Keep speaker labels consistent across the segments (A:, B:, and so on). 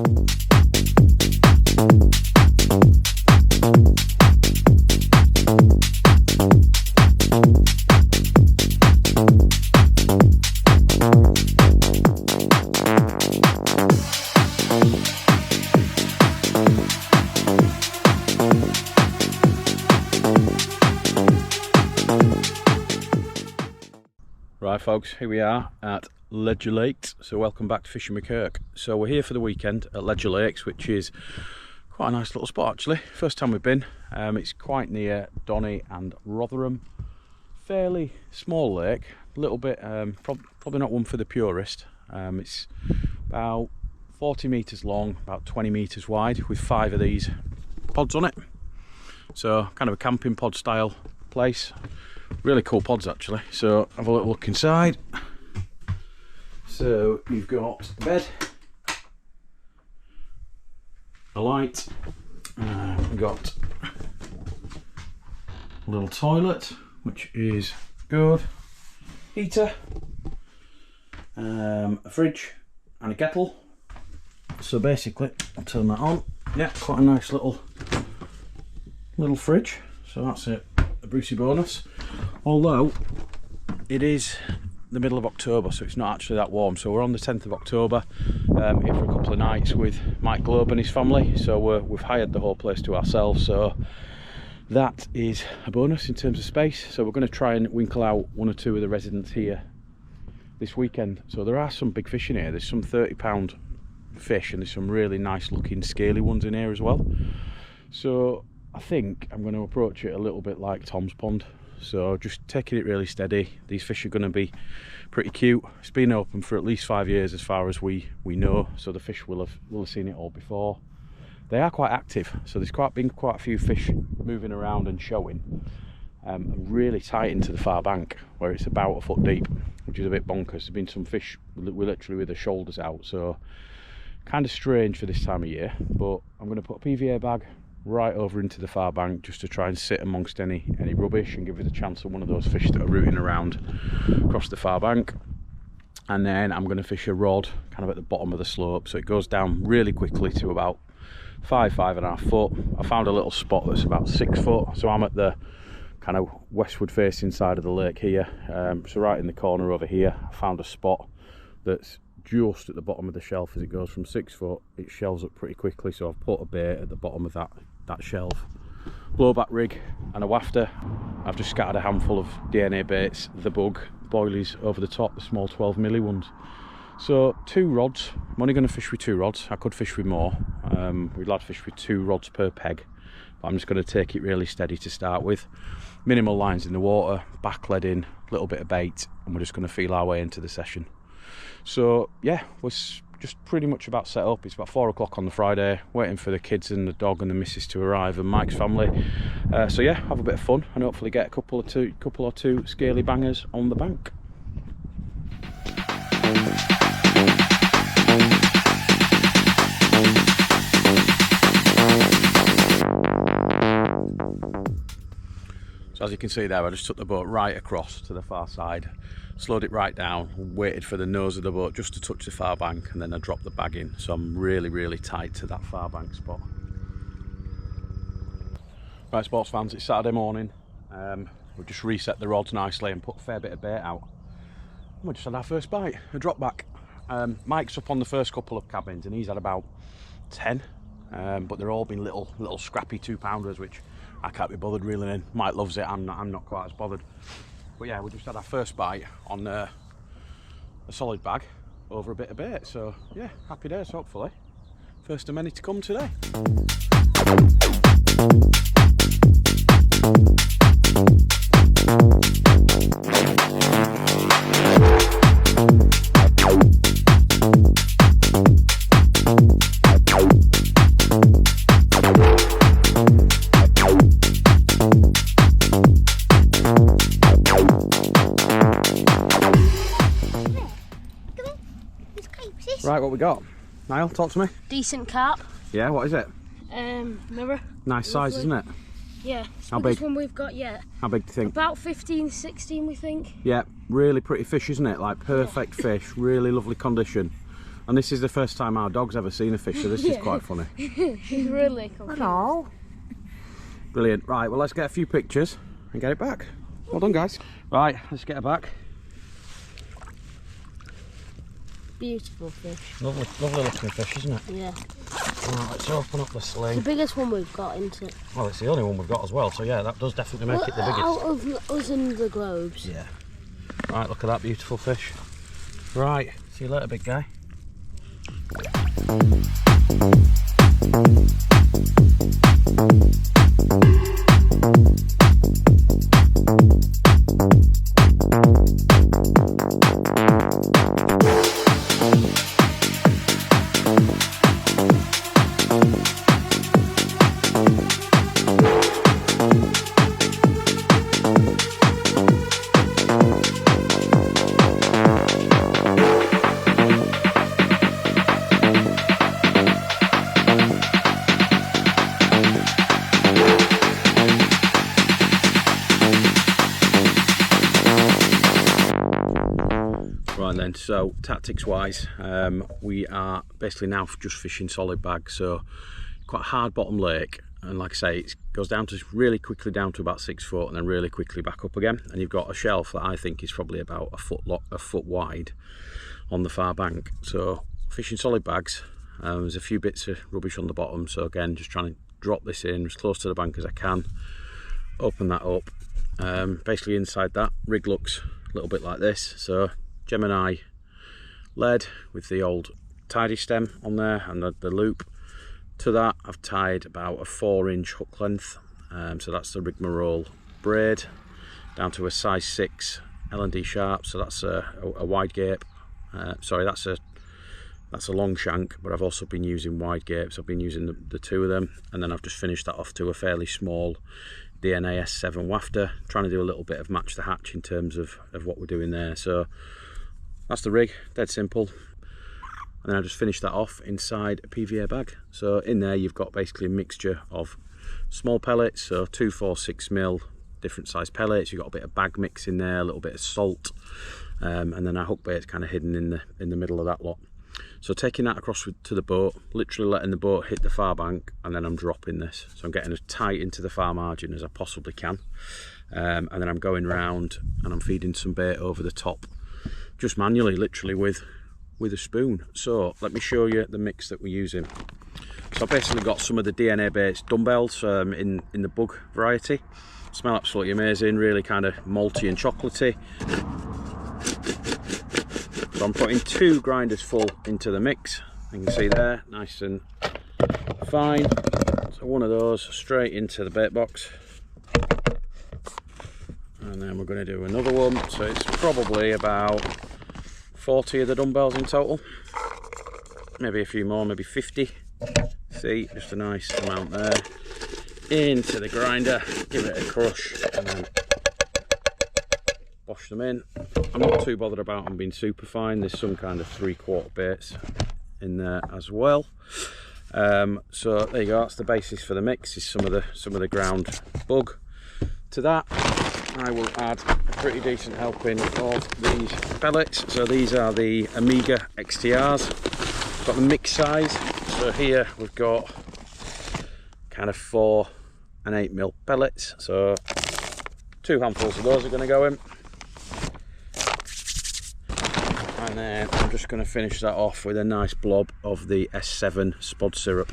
A: Right folks, here we are at Ledger Lakes, so welcome back to Fishing with Kirk. So we're here for the weekend at Ledger Lakes, which is quite a nice little spot actually. First time we've been. It's quite near Donny and Rotherham. Fairly small lake, a little bit, probably not one for the purist. It's about 40 metres long, about 20 metres wide, with 5 of these pods on it. So kind of a camping pod style place. Really cool pods actually. So have a little look inside. So you've got a bed, a light, we've got a little toilet, which is good, heater, a fridge and a kettle. So basically I'll turn that on. Yeah, quite a nice little fridge. So that's it, a Brucey bonus. Although it is the middle of October, so it's not actually that warm. So we're on the 10th of October, here for a couple of nights with Mike Globe and his family. So we've hired the whole place to ourselves, so that is a bonus in terms of space. So we're going to try and winkle out 1 or 2 of the residents here this weekend. So there are some big fish in here. There's some 30-pound fish, and there's some really nice looking scaly ones in here as well. So I think I'm going to approach it a little bit like Tom's Pond. So just taking it really steady. These fish are going to be pretty cute. It's been open for at least 5 years as far as we know, so the fish will have seen it all before. They are quite active, so there's been quite a few fish moving around and showing. Really tight into the far bank where it's about a foot deep, which is a bit bonkers. There's been some fish literally with their shoulders out, so kind of strange for this time of year. But I'm going to put a PVA bag right over into the far bank just to try and sit amongst any rubbish and give it a chance of one of those fish that are rooting around across the far bank. And then I'm going to fish a rod kind of at the bottom of the slope, so it goes down really quickly to about 5.5 foot. I found a little spot that's about 6 foot, so I'm at the kind of westward facing side of the lake here. So right in the corner over here I found a spot that's just at the bottom of the shelf. As it goes from 6 foot, it shelves up pretty quickly, so I've put a bait at the bottom of that shelf, blowback rig and a wafter. I've just scattered a handful of DNA baits, the bug, boilies over the top, the small 12mm ones. So 2 rods. I'm only going to fish with 2 rods. I could fish with more. We'd like to fish with 2 rods per peg, but I'm just going to take it really steady to start with. Minimal lines in the water, back lead in, a little bit of bait, and we're just going to feel our way into the session. So yeah, we're just pretty much about set up. It's about 4 o'clock on the Friday, waiting for the kids and the dog and the missus to arrive and Mike's family. So yeah, have a bit of fun and hopefully get a couple or two scaly bangers on the bank. So as you can see there, I just took the boat right across to the far side, slowed it right down, waited for the nose of the boat just to touch the far bank, and then I dropped the bag in. So I'm really tight to that far bank spot. Right, sports fans, it's Saturday morning. We've just reset the rods nicely and put a fair bit of bait out. And we just had our first bite, a drop back. Mike's up on the first couple of cabins and he's had about 10, but they're all been little scrappy 2-pounders, which I can't be bothered reeling in. Mike loves it, I'm not quite as bothered. But yeah, we just had our first bite on a solid bag over a bit of bait. So yeah, happy days hopefully. First of many to come today. Right, what we got? Niall, talk to me.
B: Decent carp.
A: Yeah, what is it?
B: Mirror.
A: Nice size, isn't it?
B: Yeah.
A: How big?
B: Biggest one we've got yet.
A: How big do you think?
B: About 15, 16 we think.
A: Yeah, really pretty fish, isn't it? Like perfect fish, really lovely condition. And this is the first time our dog's ever seen a fish, so this is quite funny.
B: She's really confused.
C: Hello.
A: Brilliant. Right, well, let's get a few pictures and get it back. Well done, guys. Right, let's get her back.
B: Beautiful fish.
A: Lovely, lovely looking fish, isn't it?
B: Yeah.
A: Right, let's open up the
B: The
A: sling.
B: biggest one we've got, isn't it?
A: Well, it's the only one we've got as well, so yeah, that does definitely make it the biggest.
B: Out of us and the globes.
A: Yeah. Right, look at that beautiful fish. Right, see you later, big guy. Right then, so tactics wise, we are basically now just fishing solid bags, so quite a hard bottom lake, and like I say, it goes down to really quickly down to about 6 foot and then really quickly back up again, and you've got a shelf that I think is probably about a foot wide on the far bank. So fishing solid bags, there's a few bits of rubbish on the bottom, so again just trying to drop this in as close to the bank as I can, open that up. Basically inside that rig looks a little bit like this, so Gemini lead with the old tidy stem on there and the loop. To that I've tied about a 4-inch hook length, so that's the rigmarole braid down to a size 6 L&D sharp, so that's a wide gape. Sorry, that's a long shank, but I've also been using wide gapes. I've been using the two of them, and then I've just finished that off to a fairly small DNA S7 wafter, trying to do a little bit of match the hatch in terms of what we're doing there. So that's the rig, dead simple. And then I just finished that off inside a PVA bag. So in there you've got basically a mixture of small pellets, so 2, 4, 6mm, different size pellets. You've got a bit of bag mix in there, a little bit of salt, and then our hook bait's kind of hidden in the middle of that lot. So taking that across to the boat, literally letting the boat hit the far bank, and then I'm dropping this. So I'm getting as tight into the far margin as I possibly can, and then I'm going round and I'm feeding some bait over the top, just manually, literally with a spoon. So let me show you the mix that we're using. So I've basically got some of the DNA baits dumbbells in the bug variety. Smell absolutely amazing, really kind of malty and chocolatey. So I'm putting 2 grinders full into the mix. You can see there, nice and fine. So one of those straight into the bait box. And then we're going to do another one. So it's probably about 40 of the dumbbells in total. Maybe a few more, maybe 50. See, just a nice amount there. Into the grinder, give it a crush, and then wash them in. I'm not too bothered about them being super fine. There's some kind of 3/4 baits in there as well. So there you go. That's the basis for the mix. Is some of the ground bug. To that, I will add a pretty decent helping of these pellets. So these are the Amiga XTRs. Got the mix size. So here we've got kind of 4 and 8mm pellets. So 2 handfuls of those are going to go in. And then I'm just going to finish that off with a nice blob of the S7 spod syrup.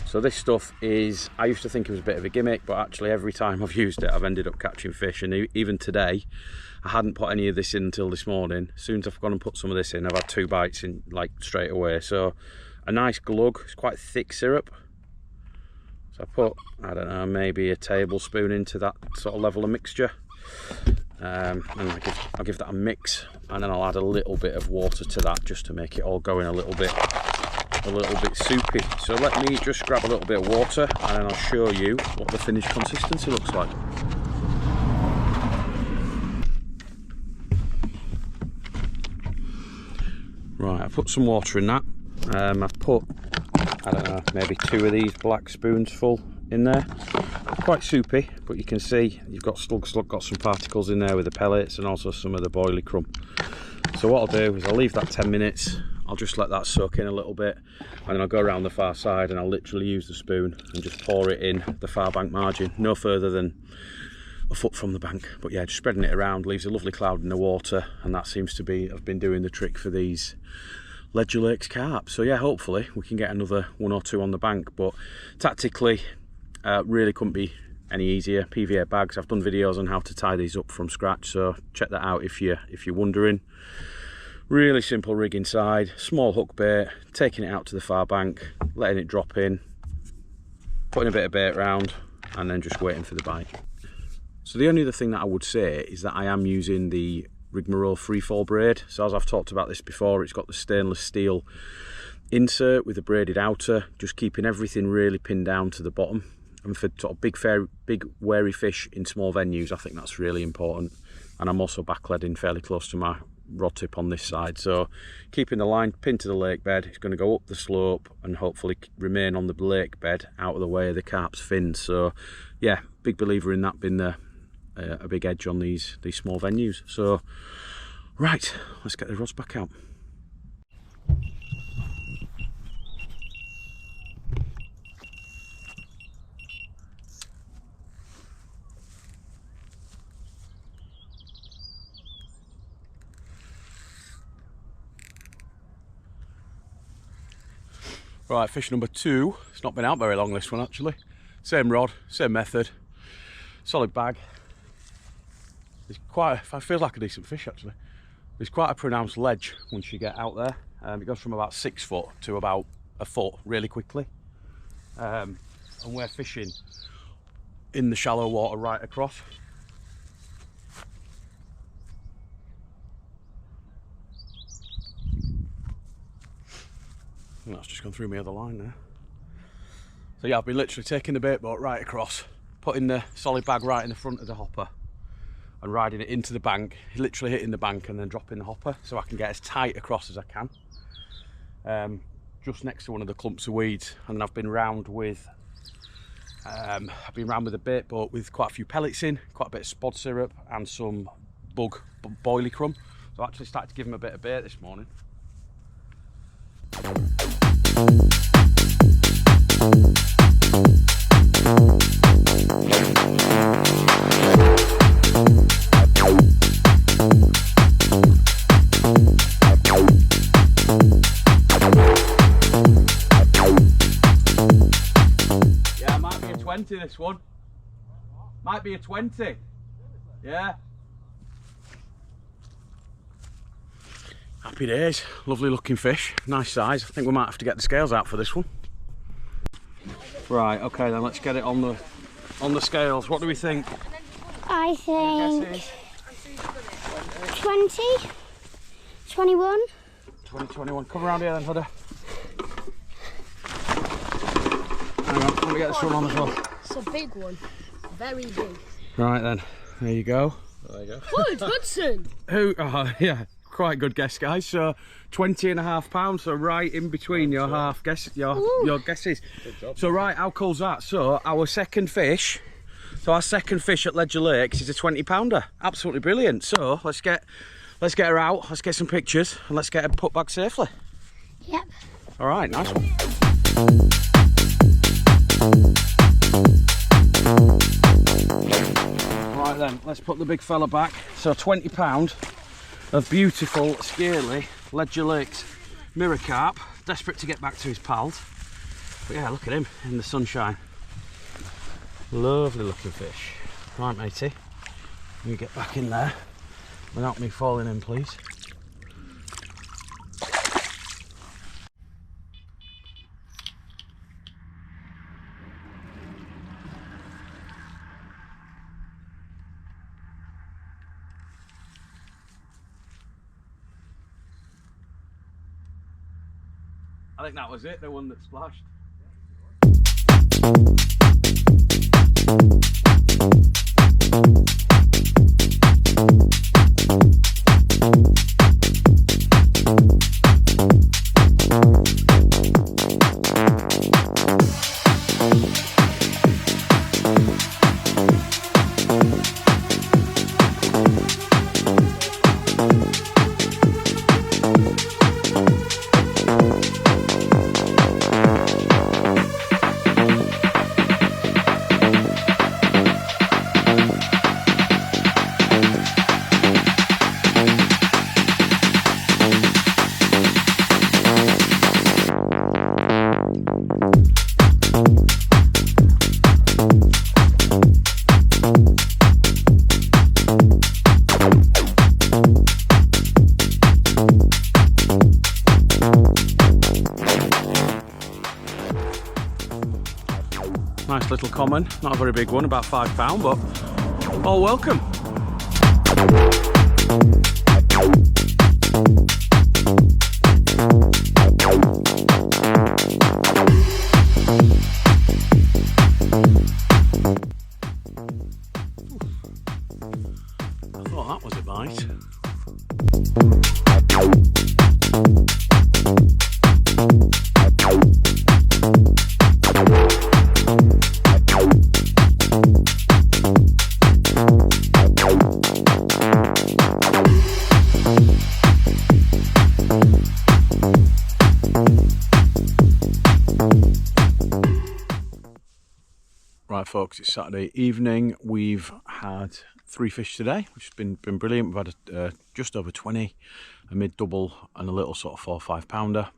A: So this stuff is, I used to think it was a bit of a gimmick, but actually every time I've used it I've ended up catching fish, and even today I hadn't put any of this in until this morning. As soon as I've gone and put some of this in, I've had 2 bites in like straight away. So a nice glug, it's quite thick syrup. So I put, I don't know, maybe a tablespoon into that sort of level of mixture. And I'll give that a mix, and then I'll add a little bit of water to that just to make it all go in a little bit soupy. So let me just grab a little bit of water and then I'll show you what the finished consistency looks like. Right, I've put some water in that. I've put, I don't know, maybe 2 of these black spoons full in there. Quite soupy, but you can see you've got still got some particles in there with the pellets and also some of the boilie crumb. So what I'll do is I'll leave that 10 minutes I'll just let that soak in a little bit, and then I'll go around the far side and I'll literally use the spoon and just pour it in the far bank margin, no further than a foot from the bank. But yeah, just spreading it around leaves a lovely cloud in the water, and that seems to be, I've been doing the trick for these Ledger Lakes carp. So yeah, hopefully we can get another 1 or 2 on the bank. But tactically, really couldn't be any easier. PVA bags, I've done videos on how to tie these up from scratch, so check that out if you're wondering. Really simple rig inside, small hook bait, taking it out to the far bank, letting it drop in, putting a bit of bait round, and then just waiting for the bite. So the only other thing that I would say is that I am using the Rigmarole freefall braid. So as I've talked about this before, it's got the stainless steel insert with a braided outer, just keeping everything really pinned down to the bottom. And for sort of big wary fish in small venues, I think that's really important. And I'm also backleading fairly close to my rod tip on this side, so keeping the line pinned to the lake bed. It's going to go up the slope and hopefully remain on the lake bed out of the way of the carp's fins. So yeah, big believer in that being a big edge on these small venues. So right, let's get the rods back out. Right, fish number 2. It's not been out very long, this one actually. Same rod, same method, solid bag. It's quite, it feels like a decent fish actually. There's quite a pronounced ledge once you get out there. It goes from about 6 foot to about a foot really quickly. And we're fishing in the shallow water right across. And that's just gone through my other line there. So yeah, I've been literally taking the bait boat right across, putting the solid bag right in the front of the hopper and riding it into the bank, literally hitting the bank and then dropping the hopper so I can get as tight across as I can. Just next to one of the clumps of weeds, and then I've been round with a bait boat with quite a few pellets in, quite a bit of spod syrup and some bug boilie crumb. So I actually started to give him a bit of bait this morning. Yeah, might be a 20 this one. Might be a 20. Yeah. Happy days, lovely looking fish, nice size. I think we might have to get the scales out for this one. Right, okay then, let's get it on the scales. What do we think?
B: I think 20, 21.
A: 20, 21. Come around here then, Hudder. Hang on, let me get this one on as well.
B: It's a big one, very big.
A: Right then, there you go.
C: There you go.
B: Wood Hudson.
A: Who? Oh, yeah. Quite good guess, guys. So 20.5 pounds, so right in between your half guess, your guesses.
C: Good job.
A: So right, how cool's that? So our second fish at Ledger Lakes is a 20 pounder. Absolutely brilliant. So let's get her out, let's get some pictures, and let's get her put back safely.
B: Yep.
A: All right, nice one. Right then, let's put the big fella back. So 20 pound of beautiful, scaly Ledger Lakes mirror carp, desperate to get back to his pals. But yeah, look at him in the sunshine. Lovely looking fish. Right, matey, you get back in there without me falling in, please. I think that was it, the one that splashed. Nice little common, not a very big one, about £5, but all welcome. I thought that was a bite. Right folks, it's Saturday evening. We've had 3 fish today, which has been brilliant. We've had just over 20, a mid double and a little sort of 4 or 5 pounder.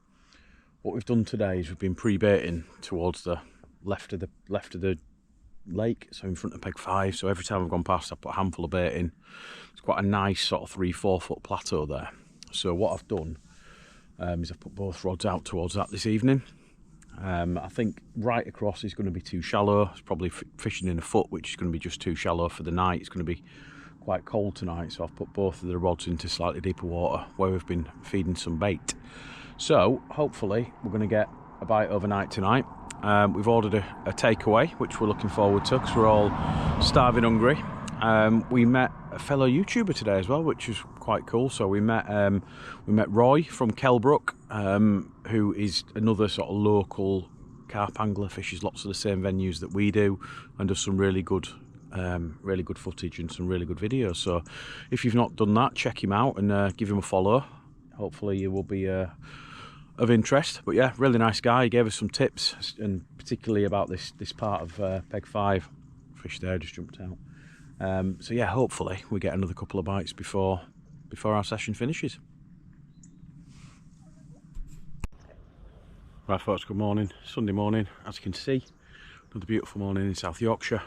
A: What we've done today is we've been pre-baiting towards the left of the lake, so in front of peg 5. So every time I've gone past, I put a handful of bait in. It's quite a nice sort of 3-4 foot plateau there. So what I've done is I've put both rods out towards that this evening. I think right across is going to be too shallow. It's probably fishing in a foot, which is going to be just too shallow for the night. It's going to be quite cold tonight, so I've put both of the rods into slightly deeper water where we've been feeding some bait. So hopefully we're going to get a bite overnight tonight. We've ordered a takeaway, which we're looking forward to because we're all starving hungry. We met a fellow YouTuber today as well, which was quite cool. So we met Roy from Kelbrook, who is another sort of local carp angler, fishes lots of the same venues that we do, and does some really good footage and some really good videos. So if you've not done that, check him out and give him a follow. Hopefully you will be of interest. But yeah, really nice guy. He gave us some tips, and particularly about this part of peg 5. Fish there just jumped out. So yeah, hopefully we get another couple of bites before our session finishes. Right folks, good morning. Sunday morning, as you can see. Another beautiful morning in South Yorkshire.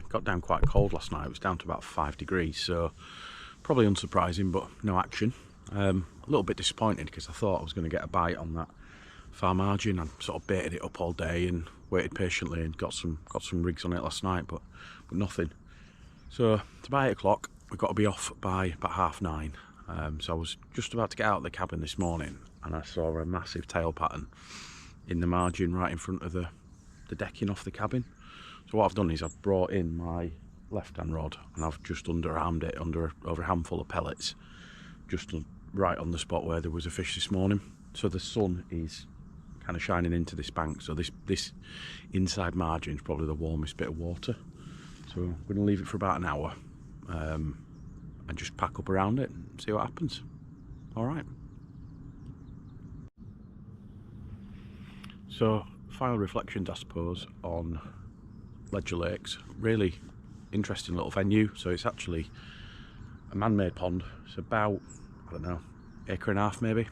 A: Got down quite cold last night. It was down to about 5 degrees, so probably unsurprising, but no action. A little bit disappointed because I thought I was going to get a bite on that far margin. I sort of baited it up all day and waited patiently and got some rigs on it last night, but nothing. So it's about 8 o'clock. We've got to be off by about 9:30. So I was just about to get out of the cabin this morning, and I saw a massive tail pattern in the margin right in front of the decking off the cabin. So what I've done is I've brought in my left-hand rod and I've just underarmed it over a handful of pellets, just right on the spot where there was a fish this morning. So the sun is kind of shining into this bank, so this inside margin is probably the warmest bit of water. So I'm going to leave it for about an hour and just pack up around it and see what happens. Alright. So, final reflections I suppose on Ledger Lakes. Really interesting little venue. So it's actually a man-made pond. It's about, I don't know, 1.5 acres maybe.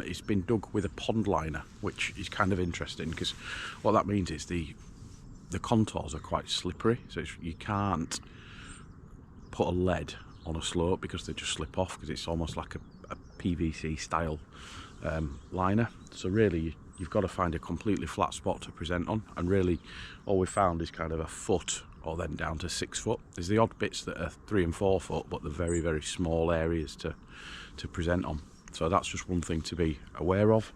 A: It's been dug with a pond liner, which is kind of interesting because what that means is the contours are quite slippery, so you can't put a lead on a slope because they just slip off, because it's almost like a PVC style liner. So really you've got to find a completely flat spot to present on, and really all we've found is kind of a foot or then down to 6 foot. There's the odd bits that are 3 and 4 foot, but they're very, very small areas to present on. So that's just one thing to be aware of.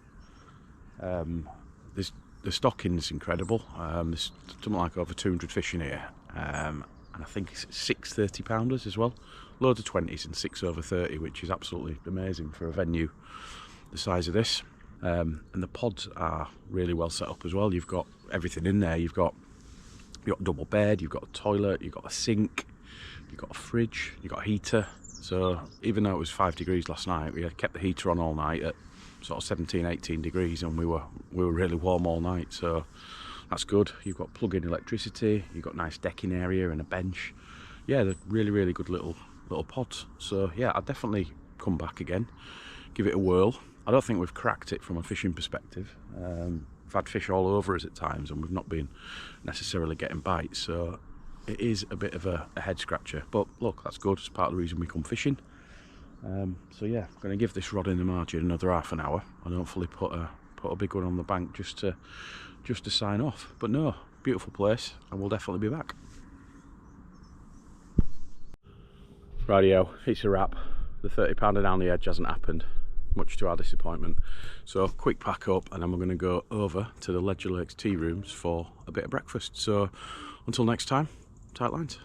A: The stocking's incredible. There's something like over 200 fish in here, and I think it's 6 30-pounders as well. Loads of 20s and 6 over 30, which is absolutely amazing for a venue the size of this. And the pods are really well set up as well. You've got everything in there. You've got a double bed, you've got a toilet, you've got a sink, you've got a fridge, you've got a heater. So even though it was 5 degrees last night, we had kept the heater on all night at sort of 17, 18 degrees, and we were really warm all night. So that's good. You've got plug-in electricity, you've got nice decking area and a bench. Yeah, they're really, really good little pods. So yeah, I'd definitely come back again, give it a whirl. I don't think we've cracked it from a fishing perspective. We've had fish all over us at times and we've not been necessarily getting bites, so it is a bit of a head scratcher, but look, that's good. It's part of the reason we come fishing. So yeah, I'm going to give this rod in the margin another half an hour and hopefully put a big one on the bank just to sign off. But no, beautiful place, and we'll definitely be back. Rightio, it's a wrap. The £30 down the edge hasn't happened, much to our disappointment. So quick pack up, and then we're going to go over to the Ledger Lakes tea rooms for a bit of breakfast. So until next time, tight lines.